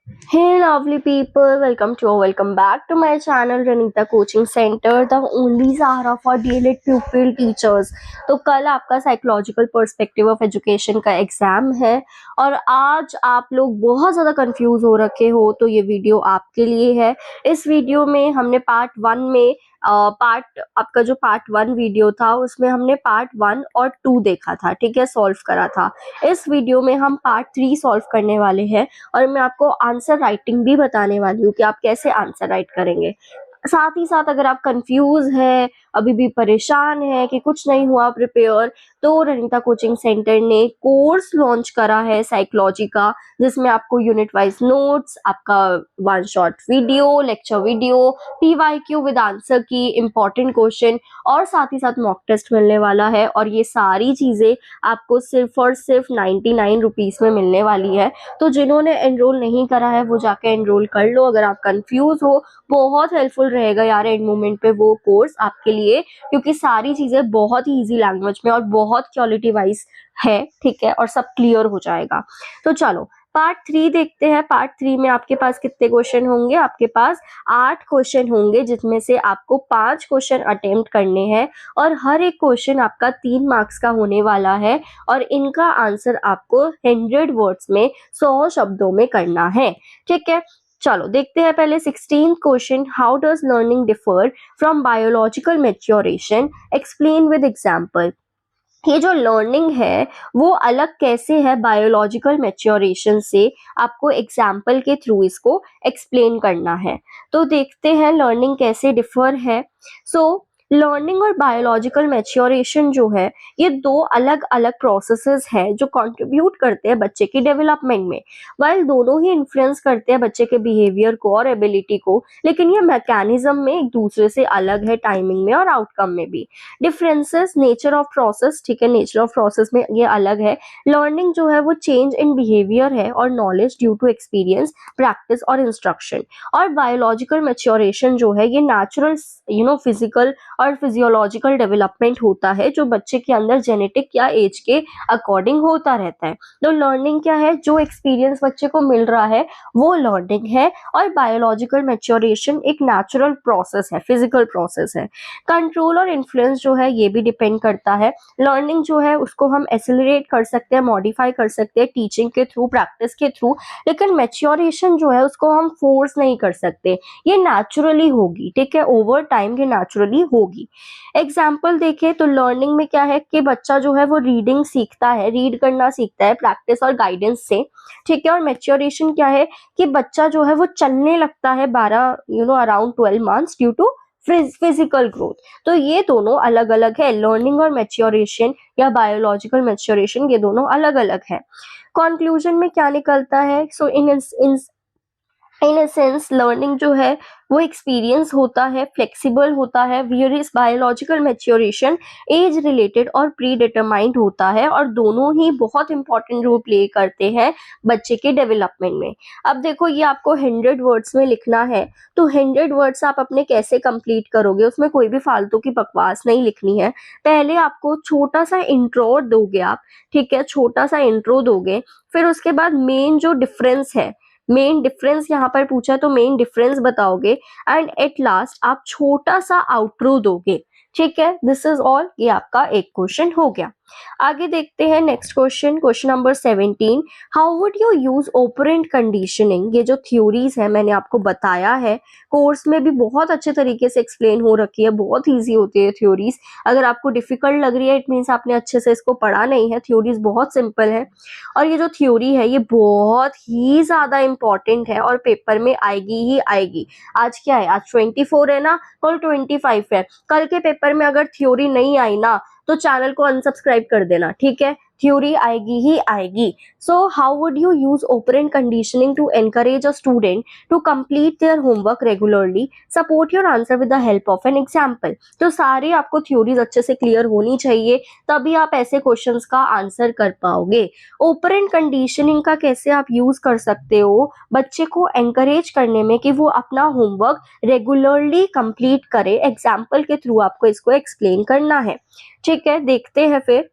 Hey lovely people, welcome back to my channel Ranita Coaching Center, the only Sahara for DLED pupil teachers। तो कल आपका psychological perspective of education का exam है और आज आप लोग बहुत ज़्यादा कंफ्यूज हो रखे हो, तो ये वीडियो आपके लिए है। इस वीडियो में हमने पार्ट वन वीडियो था उसमें हमने पार्ट 1 और 2 देखा था, ठीक है, सॉल्व करा था। इस वीडियो में हम पार्ट 3 सॉल्व करने वाले हैं और मैं आपको आंसर राइटिंग भी बताने वाली हूँ कि आप कैसे आंसर राइट करेंगे। साथ ही साथ अगर आप कंफ्यूज है, अभी भी परेशान है कि कुछ नहीं हुआ प्रिपेयर, तो रनिता कोचिंग सेंटर ने कोर्स लॉन्च करा है साइकोलॉजी का, जिसमें आपको यूनिट वाइज नोट्स, आपका one shot video, lecture video, PYQ with answer की, इंपॉर्टेंट क्वेश्चन और साथ ही साथ मॉक टेस्ट मिलने वाला है। और ये सारी चीजें आपको सिर्फ और सिर्फ 99 रुपीज में मिलने वाली है। तो जिन्होंने एनरोल नहीं करा है वो जाके एनरोल कर लो। अगर आप कंफ्यूज हो, बहुत हेल्पफुल रहेगा यार एंड मोमेंट पे वो कोर्स आपके लिए, क्योंकि सारी चीजें बहुत ही इजी लैंग्वेज में और बहुत क्वालिटी वाइज है, ठीक है, और सब क्लियर हो जाएगा। तो चलो पार्ट 3 देखते हैं। पार्ट 3 में आपके पास कितने क्वेश्चन होंगे? आपके पास 8 क्वेश्चन होंगे, जिसमें से आपको 5 क्वेश्चन अटेम्प्ट करने हैं और हर एक क्वेश्चन आपका 3 मार्क्स का होने वाला है और इनका आंसर आपको 100 वर्ड्स में 100 शब्दों में करना है, ठीक है। चलो देखते हैं पहले 16th question, how does learning differ from biological maturation, explain with example. ये जो लर्निंग है वो अलग कैसे है बायोलॉजिकल मैच्योरेशन से, आपको एग्जाम्पल के थ्रू इसको एक्सप्लेन करना है। तो देखते हैं लर्निंग कैसे डिफर है। सो लर्निंग और बायोलॉजिकल मैच्योरेशन जो है, ये दो अलग अलग प्रोसेसेस हैं जो कंट्रीब्यूट करते हैं बच्चे की डेवलपमेंट में। वाइल दोनों ही इन्फ्लुएंस करते हैं बच्चे के बिहेवियर को और एबिलिटी को, लेकिन ये मैकेनिज्म में एक दूसरे से अलग है, टाइमिंग में और आउटकम में भी। डिफरेंसेस, नेचर ऑफ प्रोसेस, ठीक है, नेचर ऑफ प्रोसेस में ये अलग है। लर्निंग जो है वो चेंज इन बिहेवियर है और knowledge due to experience, practice और इंस्ट्रक्शन। और बायोलॉजिकल मैच्योरेशन जो है ये नेचुरल फिजिकल और फिजियोलॉजिकल डेवलपमेंट होता है, जो बच्चे के अंदर जेनेटिक या एज के अकॉर्डिंग होता रहता है। तो लर्निंग क्या है? जो एक्सपीरियंस बच्चे को मिल रहा है वो लर्निंग है, और बायोलॉजिकल मैच्योरेशन एक नेचुरल प्रोसेस है, फिजिकल प्रोसेस है। कंट्रोल और इन्फ्लुएंस जो है ये भी डिपेंड करता है। लर्निंग जो है उसको हम एक्सेलरेट कर सकते हैं, मॉडिफाई कर सकते हैं टीचिंग के थ्रू, प्रैक्टिस के थ्रू, लेकिन मैच्योरेशन जो है उसको हम फोर्स नहीं कर सकते, ये नेचुरली होगी, ठीक है, ओवर टाइम ये नेचुरली होगी। एग्जाम्पल देखें तो लर्निंग में क्या है कि बच्चा जो है वो रीडिंग सीखता है, रीड करना सीखता है प्रैक्टिस और गाइडेंस से, ठीक है। और मैच्योरेशन क्या है कि बच्चा जो है वो चलने लगता है 12 around 12 months due to physical growth. तो ये दोनों अलग अलग है, लर्निंग और मैच्योरेशन या बायोलॉजिकल मैच्योरेशन, ये दोनों अलग अलग है। कंक्लूजन में क्या निकलता है? सो इन ए सेंस लर्निंग जो है वो एक्सपीरियंस होता है, फ्लेक्सिबल होता है, various biological maturation age related और प्री डिटरमाइंड होता है, और दोनों ही बहुत इंपॉर्टेंट रोल प्ले करते हैं बच्चे के डेवलपमेंट में। अब देखो ये आपको 100 वर्ड्स में लिखना है, तो 100 वर्ड्स आप अपने कैसे कंप्लीट करोगे? उसमें कोई भी फालतू की बकवास नहीं लिखनी है। पहले आपको छोटा सा इंट्रो दोगे आप, ठीक है, छोटा सा इंट्रो दोगे, फिर उसके बाद मेन जो डिफरेंस है, मेन डिफरेंस यहाँ पर पूछा तो मेन डिफरेंस बताओगे, एंड एट लास्ट आप छोटा सा आउटरो दोगे, ठीक है। दिस इज ऑल, ये आपका एक क्वेश्चन हो गया। आगे देखते हैं next question, question number 17, how would you use operant conditioning. ये जो थ्योरीज है मैंने आपको बताया है, कोर्स में भी बहुत अच्छे तरीके से एक्सप्लेन हो रखी है, बहुत ईजी होती है थ्योरीज। अगर आपको डिफिकल्ट लग रही है इट मीन्स आपने अच्छे से इसको पढ़ा नहीं है, थ्योरीज बहुत सिंपल है। और ये जो थ्योरी है ये बहुत ही ज्यादा इंपॉर्टेंट है और पेपर में आएगी ही आएगी। आज क्या है? आज 24 है ना, कल 25 है। कल के पेपर में अगर थ्योरी नहीं आई ना तो चैनल को अनसब्सक्राइब कर देना, ठीक है। थ्योरी आएगी ही आएगी। So how would you use operant conditioning to encourage a student to complete their homework regularly, support your answer with the help of an example. तो सारे आपको थ्योरीज अच्छे से क्लियर होनी चाहिए, तभी आप ऐसे क्वेश्चंस का आंसर कर पाओगे। ऑपरेंट कंडीशनिंग का कैसे आप यूज कर सकते हो बच्चे को एनकरेज करने में कि वो अपना होमवर्क रेगुलरली कंप्लीट करे, एग्जाम्पल के थ्रू आपको इसको एक्सप्लेन करना है, ठीक है। देखते हैं फिर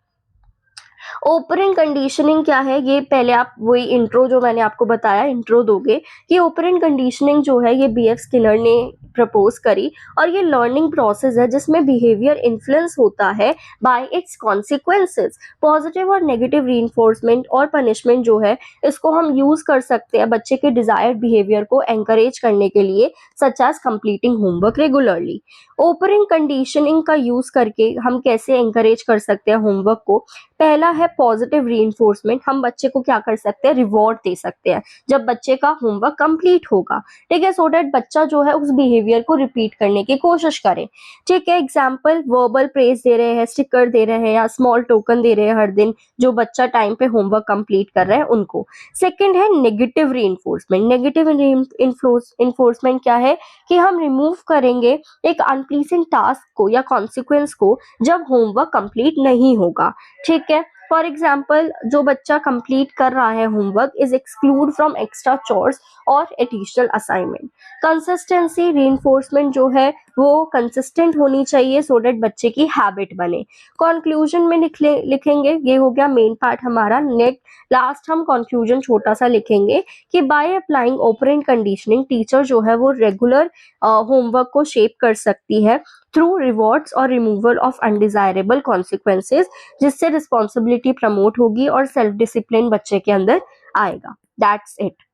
ओपरेंट कंडीशनिंग क्या है, ये पहले आप वही इंट्रो जो मैंने आपको बताया इंट्रो दोगे कि ओपरेंट कंडीशनिंग जो है ये बीएफ स्किनर ने प्रपोज करी और ये लर्निंग प्रोसेस है जिसमें बिहेवियर इन्फ्लुएंस होता है बाय इट्स कॉन्सिक्वेंसेस। पॉजिटिव और नेगेटिव रीइंफोर्समेंट और पनिशमेंट जो है इसको हम यूज कर सकते हैं बच्चे के डिजायर्ड बिहेवियर को एनकरेज करने के लिए, such as completing homework regularly. Operant conditioning का यूज करके हम कैसे एनकरेज कर सकते हैं होमवर्क को। पहला है पॉजिटिव रीइंफोर्समेंट, हम बच्चे को क्या कर सकते हैं, रिवॉर्ड दे सकते हैं जब बच्चे का होमवर्क कंप्लीट होगा, ठीक है, सो दैट बच्चा जो है उस बिहेवियर को रिपीट करने की कोशिश करे, ठीक है। एग्जाम्पल, वर्बल प्रेज दे रहे हैं, स्टिकर दे रहे हैं या स्मॉल टोकन दे रहे हैं हर दिन जो बच्चा टाइम पे होमवर्क कंप्लीट कर रहा है उनको। सेकेंड है नेगेटिव रीइंफोर्समेंट। नेगेटिव इन्फोर्समेंट क्या है कि हम रिमूव करेंगे एक अनप्लीजेंट टास्क को या कॉन्सिक्वेंस को जब होमवर्क कंप्लीट नहीं होगा, ठीक है। फॉर एग्जाम्पल, जो बच्चा कंप्लीट कर रहा है homework is exclude from extra chores और एडिशनल असाइनमेंट। कंसिस्टेंसी रीइंफोर्समेंट जो है वो कंसिस्टेंट होनी चाहिए सो दैट बच्चे की हैबिट बने। कंक्लूजन में लिखेंगे, ये हो गया मेन पार्ट हमारा। नेक्स्ट लास्ट हम कंक्लूजन छोटा सा लिखेंगे कि by applying operant conditioning teacher जो है वो रेगुलर होमवर्क को शेप कर सकती है थ्रू रिवॉर्ड्स और रिमूवल ऑफ अनडिजायरेबल कॉन्सिक्वेंसेस, जिससे रिस्पॉन्सिबिलिटी प्रमोट होगी और सेल्फ डिसिप्लिन बच्चे के अंदर आएगा। That's it.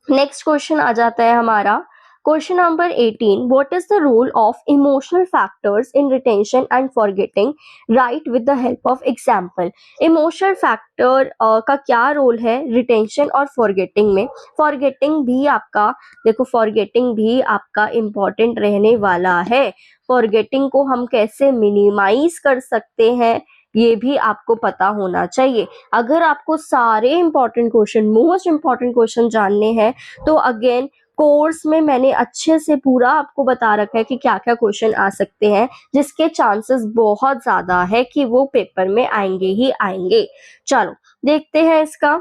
नेक्स्ट क्वेश्चन आ जाता है हमारा question number 18। What is the role of emotional factors in retention and forgetting, right with the help of example. Emotional factor का क्या रोल है रिटेंशन और फॉरगेटिंग में। फॉरगेटिंग भी आपका, देखो फॉरगेटिंग भी आपका इम्पोर्टेंट रहने वाला है। फॉरगेटिंग को हम कैसे मिनिमाइज कर सकते हैं ये भी आपको पता होना चाहिए। अगर आपको सारे important question, most important question जानने हैं तो अगेन कोर्स में मैंने अच्छे से पूरा आपको बता रखा है कि क्या क्या क्वेश्चन आ सकते हैं जिसके चांसेस बहुत ज्यादा है कि वो पेपर में आएंगे ही आएंगे। चलो देखते हैं इसका।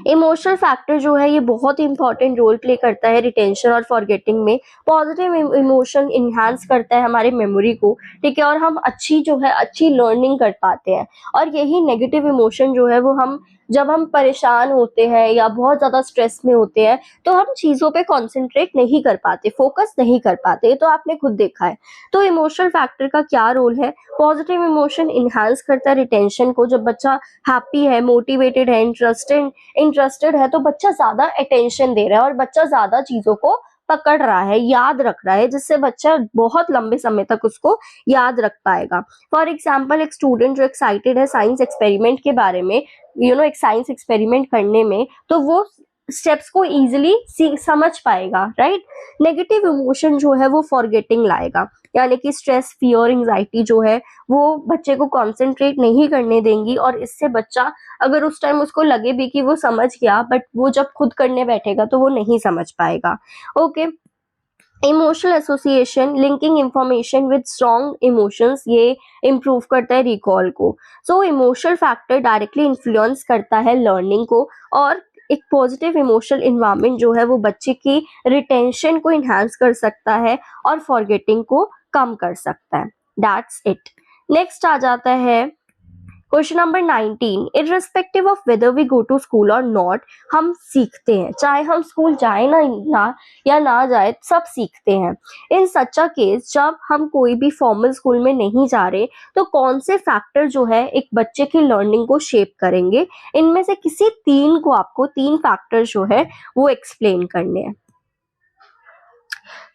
इमोशनल फैक्टर जो है ये बहुत ही इंपॉर्टेंट रोल प्ले करता है रिटेंशन और फॉरगेटिंग में। पॉजिटिव इमोशन इन्हांस करता है हमारे मेमोरी को, ठीक है, और हम अच्छी जो है अच्छी लर्निंग कर पाते हैं। और यही नेगेटिव इमोशन जो है वो हम जब हम परेशान होते हैं या बहुत ज्यादा स्ट्रेस में होते हैं तो हम चीजों पे कंसंट्रेट नहीं कर पाते, फोकस नहीं कर पाते, ये तो आपने खुद देखा है। तो इमोशनल फैक्टर का क्या रोल है। पॉजिटिव इमोशन इन्हांस करता है रिटेंशन को। जब बच्चा हैप्पी है, मोटिवेटेड है, इंटरेस्टेड है तो बच्चा ज्यादा अटेंशन दे रहा है और बच्चा ज्यादा चीजों को पकड़ रहा है, याद रख रहा है, जिससे बच्चा बहुत लंबे समय तक उसको याद रख पाएगा। फॉर एग्जाम्पल, एक स्टूडेंट जो एक्साइटेड है साइंस एक्सपेरिमेंट के बारे में, एक साइंस एक्सपेरिमेंट करने में, तो वो स्टेप्स को इजीली समझ पाएगा, राइट। नेगेटिव इमोशन जो है वो फॉरगेटिंग लाएगा, यानी कि स्ट्रेस, फियर, एंजाइटी जो है वो बच्चे को कंसंट्रेट नहीं करने देंगी और इससे बच्चा, अगर उस टाइम उसको लगे भी कि वो समझ गया, बट वो जब खुद करने बैठेगा तो वो नहीं समझ पाएगा। Okay. Emotional association, linking information with strong emotions, ये इम्प्रूव करता है रिकॉल को। So emotional factor directly influence करता है लर्निंग को और एक पॉजिटिव इमोशनल इन्वायरमेंट जो है वो बच्चे की रिटेंशन को इन्हांस कर सकता है और फॉरगेटिंग को कम कर सकता है। That's it. नेक्स्ट आ जाता है question number 19। Irrespective of whether we go to school और नॉट, हम सीखते हैं, चाहे हम स्कूल जाए ना या ना जाए, सब सीखते हैं। इन सच अ केस, जब हम कोई भी फॉर्मल स्कूल में नहीं जा रहे तो कौन से फैक्टर जो है एक बच्चे की लर्निंग को शेप करेंगे। इनमें से किसी तीन को, आपको तीन फैक्टर जो है वो एक्सप्लेन करने हैं।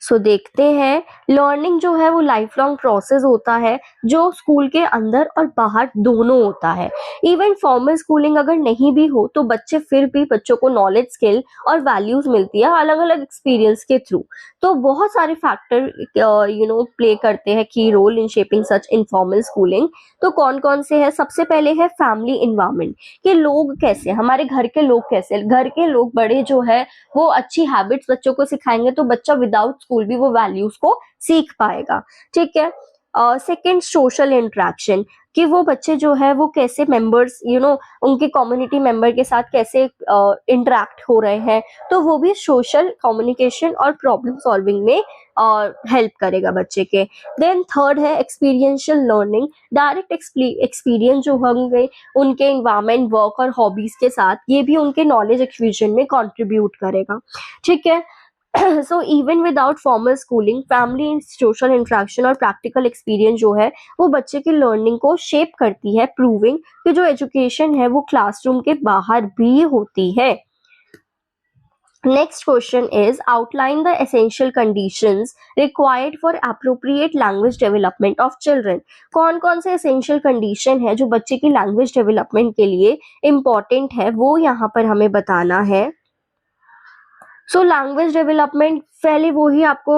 सो देखते हैं। लर्निंग जो है वो लाइफ लॉन्ग प्रोसेस होता है जो स्कूल के अंदर और बाहर दोनों होता है। इवन फॉर्मल स्कूलिंग अगर नहीं भी हो तो बच्चों को नॉलेज, स्किल और वैल्यूज मिलती है अलग अलग एक्सपीरियंस के थ्रू। तो बहुत सारे फैक्टर प्ले करते हैं की role in shaping such informal schooling. तो कौन कौन से है। सबसे पहले है फैमिली इन्वायरमेंट, कि लोग कैसे, हमारे घर के लोग कैसे, घर के लोग बड़े जो है वो अच्छी हैबिट्स बच्चों को सिखाएंगे तो बच्चा विदाउट स्कूल भी वो वैल्यूज को सीख पाएगा, ठीक है। सेकंड सोशल इंटरेक्शन, कि वो बच्चे जो है वो कैसे मेंबर्स उनके कम्युनिटी मेंबर के साथ कैसे इंटरेक्ट हो रहे हैं, तो वो भी सोशल कम्युनिकेशन और प्रॉब्लम सॉल्विंग में हेल्प करेगा बच्चे के। देन थर्ड है एक्सपीरियंशियल लर्निंग, डायरेक्ट एक्सपीरियंस जो होंगे उनके इन्वायरमेंट, वर्क और हॉबीज के साथ, ये भी उनके नॉलेज एक्विजिशन में कंट्रीब्यूट करेगा। ठीक है। So even without formal schooling, family social interaction और प्रैक्टिकल एक्सपीरियंस जो है वो बच्चे की लर्निंग को शेप करती है, प्रूविंग कि जो एजुकेशन है वो क्लासरूम के बाहर भी होती है। Next question is outline the essential conditions required for appropriate language development of children। कौन कौन से essential condition है जो बच्चे की language development के लिए important है, वो यहाँ पर हमें बताना है। सो लैंग्वेज डेवलपमेंट, पहले वो ही आपको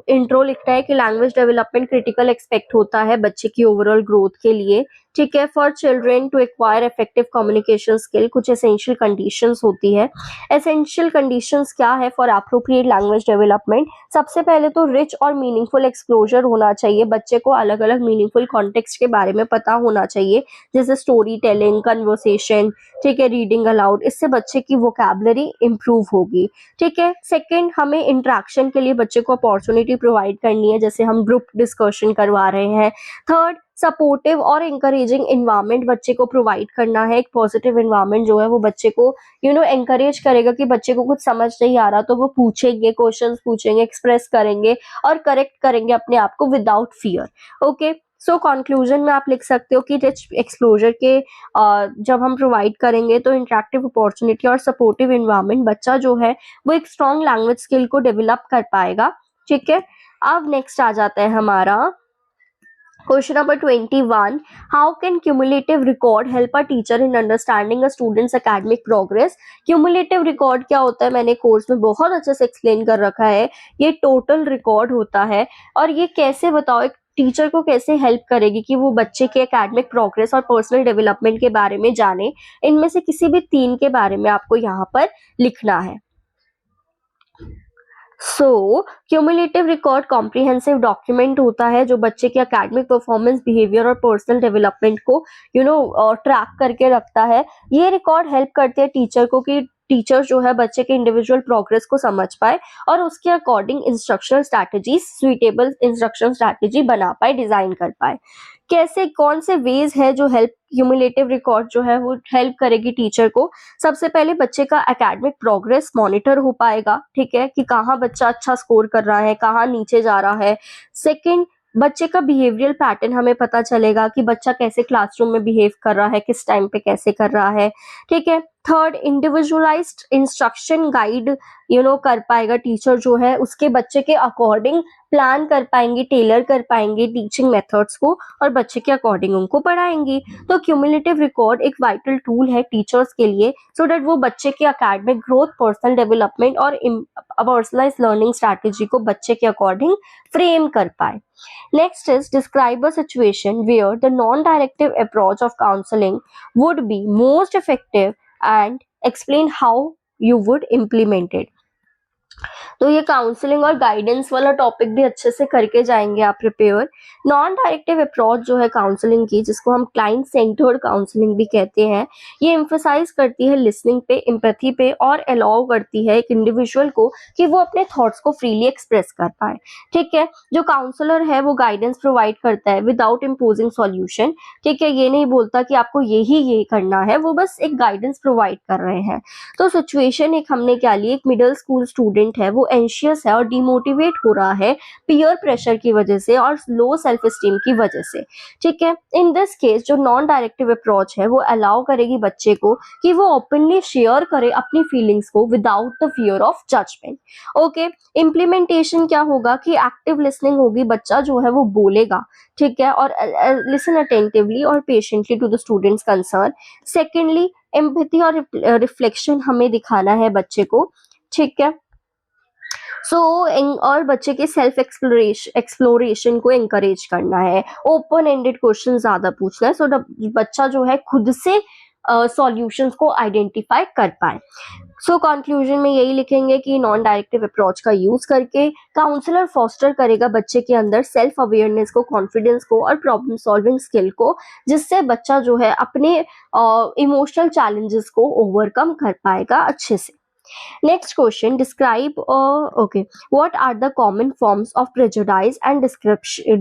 इंट्रो लिखता है कि लैंग्वेज डेवलपमेंट क्रिटिकल एक्सपेक्ट होता है बच्चे की ओवरऑल ग्रोथ के लिए। ठीक है। For children to acquire effective communication skill, कुछ एसेंशियल कंडीशंस होती है। एसेंशियल कंडीशंस क्या है फॉर अप्रोप्रिएट लैंग्वेज डेवलपमेंट? सबसे पहले तो रिच और मीनिंगफुल एक्सप्लोजर होना चाहिए, बच्चे को अलग अलग मीनिंगफुल कॉन्टेक्स्ट के बारे में पता होना चाहिए, जैसे स्टोरी टेलिंग, कन्वर्सेशन, ठीक है, रीडिंग अलाउड, इससे बच्चे की वोकैबुलरी इंप्रूव होगी। ठीक है। सेकंड, हमें इंटरेक्शन के लिए बच्चे को अपॉर्चुनिटी प्रोवाइड करनी है, जैसे हम ग्रुप डिस्कशन करवा रहे हैं। थर्ड, सपोर्टिव और इंकरेजिंग इन्वायरमेंट बच्चे को प्रोवाइड करना है। एक पॉजिटिव इन्वायरमेंट जो है वो बच्चे को एनकरेज करेगा कि बच्चे को कुछ समझ नहीं आ रहा तो वो पूछेंगे, क्वेश्चंस पूछेंगे, एक्सप्रेस करेंगे और करेक्ट करेंगे अपने आप को without fear. Okay. So conclusion में आप लिख सकते हो कि रिच एक्सप्लोजर के जब हम प्रोवाइड करेंगे तो इंटरेक्टिव अपॉर्चुनिटी और सपोर्टिव इन्वायरमेंट, बच्चा जो है वो एक स्ट्रॉन्ग लैंग्वेज स्किल को डेवलप कर पाएगा। ठीक है। अब नेक्स्ट आ जाता है हमारा question number 21, how can cumulative record help a teacher in understanding a students academic progress? Cumulative record क्या होता है, मैंने कोर्स में बहुत अच्छे से एक्सप्लेन कर रखा है। ये टोटल रिकॉर्ड होता है और ये कैसे, बताओ, एक टीचर को कैसे हेल्प करेगी कि वो बच्चे के एकेडमिक प्रोग्रेस और पर्सनल डेवलपमेंट के बारे में जाने। इनमें से किसी भी तीन के बारे में आपको यहाँ पर लिखना है। सो क्यूमुलेटिव रिकॉर्ड कॉम्प्रिहेंसिव डॉक्यूमेंट होता है जो बच्चे के एकेडमिक परफॉर्मेंस, बिहेवियर और पर्सनल डेवलपमेंट को ट्रैक करके रखता है। ये रिकॉर्ड हेल्प करते हैं टीचर को कि टीचर जो है बच्चे के इंडिविजुअल प्रोग्रेस को समझ पाए और उसके according instructional strategy, suitable instruction strategy बना पाए, डिजाइन कर पाए। कैसे, कौन से वेज है जो हेल्प क्यूमुलेटिव रिकॉर्ड जो है वो हेल्प करेगी टीचर को? सबसे पहले बच्चे का एकेडमिक प्रोग्रेस मॉनिटर हो पाएगा, ठीक है, कि कहाँ बच्चा अच्छा स्कोर कर रहा है, कहाँ नीचे जा रहा है। सेकंड, बच्चे का बिहेवियरल पैटर्न हमें पता चलेगा कि बच्चा कैसे क्लासरूम में बिहेव कर रहा है, किस टाइम पे कैसे कर रहा है। ठीक है। थर्ड, इंडिविजुअलाइज्ड इंस्ट्रक्शन गाइड कर पाएगा टीचर जो है, उसके बच्चे के अकॉर्डिंग प्लान कर पाएंगे, टेलर कर पाएंगे टीचिंग मेथड्स को और बच्चे के अकॉर्डिंग उनको पढ़ाएंगी। तो क्यूमुलेटिव रिकॉर्ड एक वाइटल टूल है टीचर्स के लिए, सो दैट वो बच्चे के एकेडमिक ग्रोथ, पर्सनल डेवलपमेंट और पर्सनलाइज लर्निंग स्ट्रैटेजी को बच्चे के अकॉर्डिंग फ्रेम कर पाए। Next is describe a situation where the non-directive approach of counseling would be most effective and explain how you would implement it। तो ये counselling और guidance वाला टॉपिक भी अच्छे से करके जाएंगे आप प्रिपेयर। नॉन डायरेक्टिव अप्रोच जो है काउंसलिंग की, जिसको हम क्लाइंट सेंटर्ड काउंसलिंग भी कहते हैं, ये एम्फसाइज करती है लिसनिंग पे, एम्पैथी पे और अलाउ करती है एक इंडिविजुअल को कि वो अपने थॉट्स को फ्रीली एक्सप्रेस कर पाए। ठीक है। जो काउंसलर है वो गाइडेंस प्रोवाइड करता है विदाउट इम्पोजिंग सॉल्यूशन। ठीक है। ये नहीं बोलता कि आपको यही करना है, वो बस एक गाइडेंस प्रोवाइड कर रहे हैं। तो सिचुएशन एक हमने क्या ली, एक मिडिल स्कूल स्टूडेंट है, वो एंशियस है और डिमोटिवेट हो रहा है पीयर प्रेशर की वजह से और लो सेल्फ एस्टीम की वजह से। ठीक है। इन दिस केस जो नॉन डायरेक्टिव अप्रोच है वो अलाउ करेगी बच्चे को कि वो ओपनली शेयर करे अपनी फीलिंग्स को without the fear of judgement. Okay. Implementation क्या होगा कि एक्टिव लिसनिंग होगी, बच्चा जो है वो बोलेगा, ठीक है, और लिसन अटेंटिवली और patiently to the students concern. Secondly, empathy और रिफ्लेक्शन हमें दिखाना है बच्चे को। ठीक है। और बच्चे के सेल्फ एक्सप्लोरेशन को एंकरेज करना है, ओपन एंडेड क्वेश्चन ज्यादा पूछना है, सो बच्चा जो है खुद से सॉल्यूशंस को आइडेंटिफाई कर पाए। सो कंक्लूजन में यही लिखेंगे कि नॉन डायरेक्टिव अप्रोच का यूज करके काउंसलर फॉस्टर करेगा बच्चे के अंदर सेल्फ अवेयरनेस को, कॉन्फिडेंस को और प्रॉब्लम सॉल्विंग स्किल को, जिससे बच्चा जो है अपने इमोशनल चैलेंजेस को ओवरकम कर पाएगा अच्छे से। Next question, describe what are the common forms of prejudice and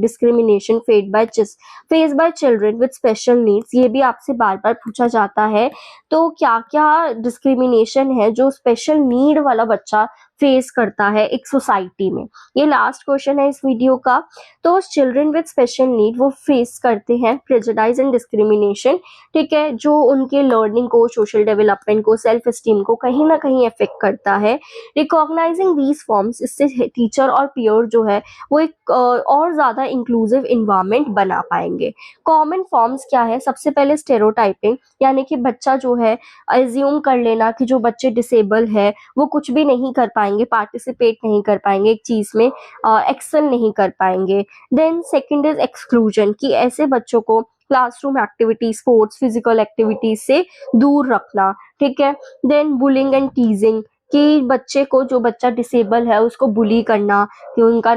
discrimination faced by children with special needs? ये भी आपसे बार बार पूछा जाता है। तो क्या क्या डिस्क्रिमिनेशन है जो स्पेशल नीड वाला बच्चा फेस करता है एक सोसाइटी में? ये लास्ट क्वेश्चन है इस वीडियो का। तो चिल्ड्रन विद स्पेशल नीड वो फेस करते हैं प्रेजुडाइज एंड डिस्क्रिमिनेशन, ठीक है, जो उनके लर्निंग को, सोशल डेवलपमेंट को, सेल्फ एस्टीम को कहीं ना कहीं अफेक्ट करता है। रिकॉग्नाइजिंग दीज फॉर्म्स, इससे टीचर और पीयर जो है वो एक और ज्यादा इंक्लूसिव इन्वायरमेंट बना पाएंगे। कॉमन फॉर्म्स क्या है? सबसे पहले स्टेरियोटाइपिंग, यानी कि बच्चा जो है एज्यूम कर लेना कि जो बच्चे डिसेबल है वो कुछ भी नहीं कर पाएंगे, पार्टिसिपेट नहीं कर पाएंगे एक चीज में, एक्सेल नहीं कर पाएंगे। देन सेकंड इज एक्सक्लूजन, कि ऐसे बच्चों को classroom activity, sports, physical activities से दूर रखना, ठीक है। देन बुलिंग एंड टीजिंग, कि बच्चे को, जो बच्चा डिसेबल है उसको बुली करना, कि उनका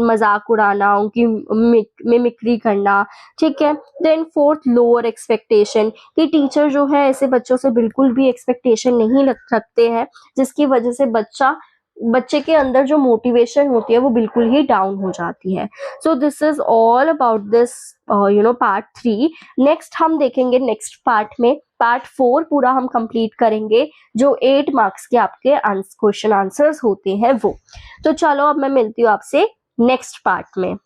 मजाक उड़ाना, उनकी मिमिक्री करना, ठीक है। देन फोर्थ, लोअर एक्सपेक्टेशन, कि टीचर जो है ऐसे बच्चों से बिल्कुल भी एक्सपेक्टेशन नहीं रखते हैं, जिसकी वजह से बच्चे के अंदर जो मोटिवेशन होती है वो बिल्कुल ही डाउन हो जाती है। So this is all about this part 3। Next हम देखेंगे नेक्स्ट पार्ट में पार्ट 4 पूरा हम कंप्लीट करेंगे, जो 8 मार्क्स के आपके क्वेश्चन आंसर्स होते हैं वो। तो चलो अब मैं मिलती हूँ आपसे नेक्स्ट पार्ट में।